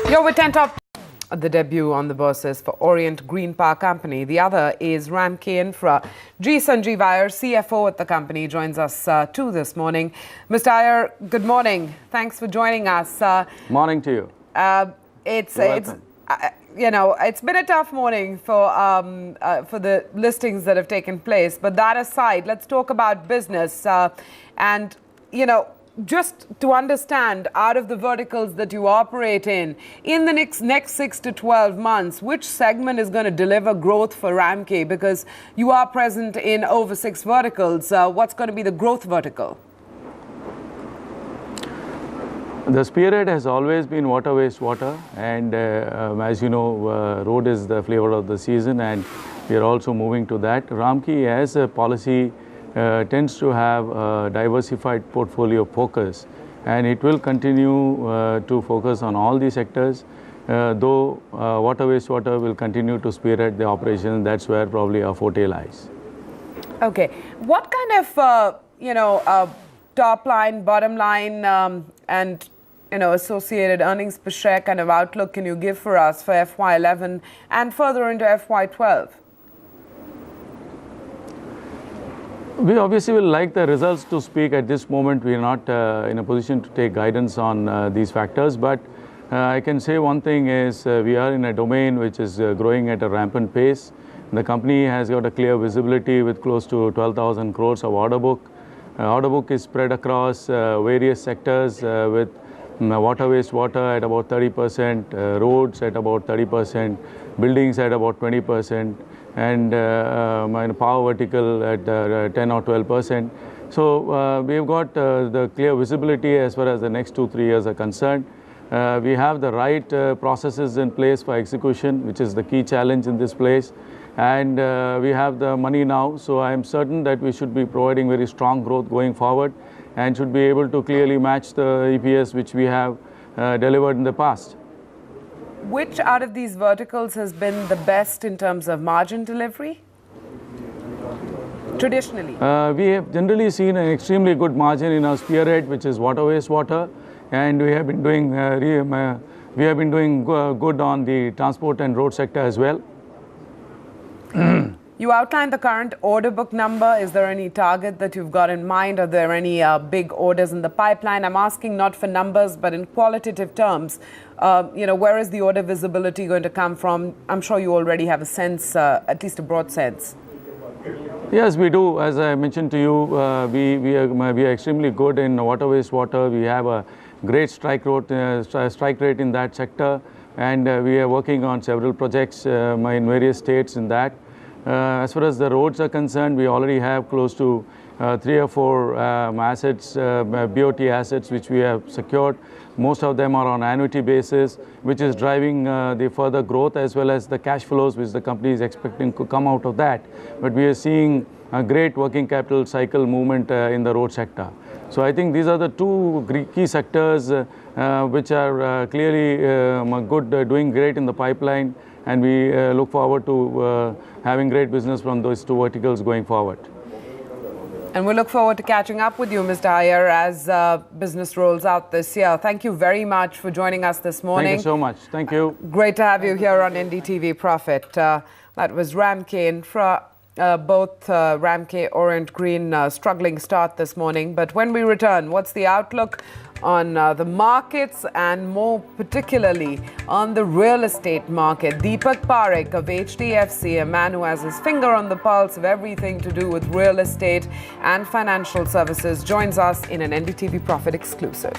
You're with 10 Top. The debut on the bourses for Orient Green Power Company. The other is RAMKY Infra. G.Sanjiv Iyer, CFO at the company, joins us too this morning. Mr. Iyer, good morning. Thanks for joining us. Morning to you. It's been a tough morning for the listings that have taken place. But that aside, let's talk about business just to understand, out of the verticals that you operate in the next 6 to 12 months, which segment is going to deliver growth for RAMKY? Because you are present in over 6 verticals. What's going to be the growth vertical? The spearhead has always been water, wastewater, and as you know, road is the flavor of the season, and we are also moving to that. RAMKY, as a policy, tends to have a diversified portfolio focus, and it will continue to focus on all these sectors, though water, wastewater will continue to spearhead the operation. That's where probably our forte lies. Okay. What kind of, top line, bottom line, and associated earnings per share kind of outlook can you give for us for FY11 and further into FY12? We obviously will like the results to speak at this moment. We are not in a position to take guidance on these factors, but I can say one thing is we are in a domain which is growing at a rampant pace. The company has got a clear visibility with close to 12,000 crores of order book. Order book is spread across various sectors with water, wastewater at about 30%, roads at about 30%, buildings at about 20%, and power vertical at 10 or 12%. So we've got the clear visibility as far as the next 2-3 years are concerned. We have the right processes in place for execution, which is the key challenge in this place. And we have the money now, so I am certain that we should be providing very strong growth going forward and should be able to clearly match the EPS which we have delivered in the past. Which out of these verticals has been the best in terms of margin delivery? Traditionally? We have generally seen an extremely good margin in our spearhead, which is water, wastewater, and we have been doing good on the transport and road sector as well. You outlined the current order book number. Is there any target that you've got in mind? Are there any big orders in the pipeline? I'm asking not for numbers, but in qualitative terms. Where is the order visibility going to come from? I'm sure you already have a sense, at least a broad sense. Yes, we do. As I mentioned to you, we are extremely good in water, wastewater. We have a great strike rate in that sector, and we are working on several projects in various states in that. As far as the roads are concerned, we already have close to 3 or 4 assets, BOT assets, which we have secured. Most of them are on annuity basis, which is driving the further growth as well as the cash flows which the company is expecting to come out of that. But we are seeing a great working capital cycle movement in the road sector. So I think these are the 2 key sectors which are clearly doing great in the pipeline, and we look forward to having great business from those 2 verticals going forward. And we look forward to catching up with you, Mr. Iyer, as business rolls out this year. Thank you very much for joining us this morning. Thank you so much. Thank you. Great to have you here on NDTV Profit. That was RAMKY Infra. Both RAMKY, Orient Green, struggling start this morning. But when we return, what's the outlook on the markets and more particularly on the real estate market? Deepak Parekh of HDFC, a man who has his finger on the pulse of everything to do with real estate and financial services, joins us in an NDTV Profit exclusive.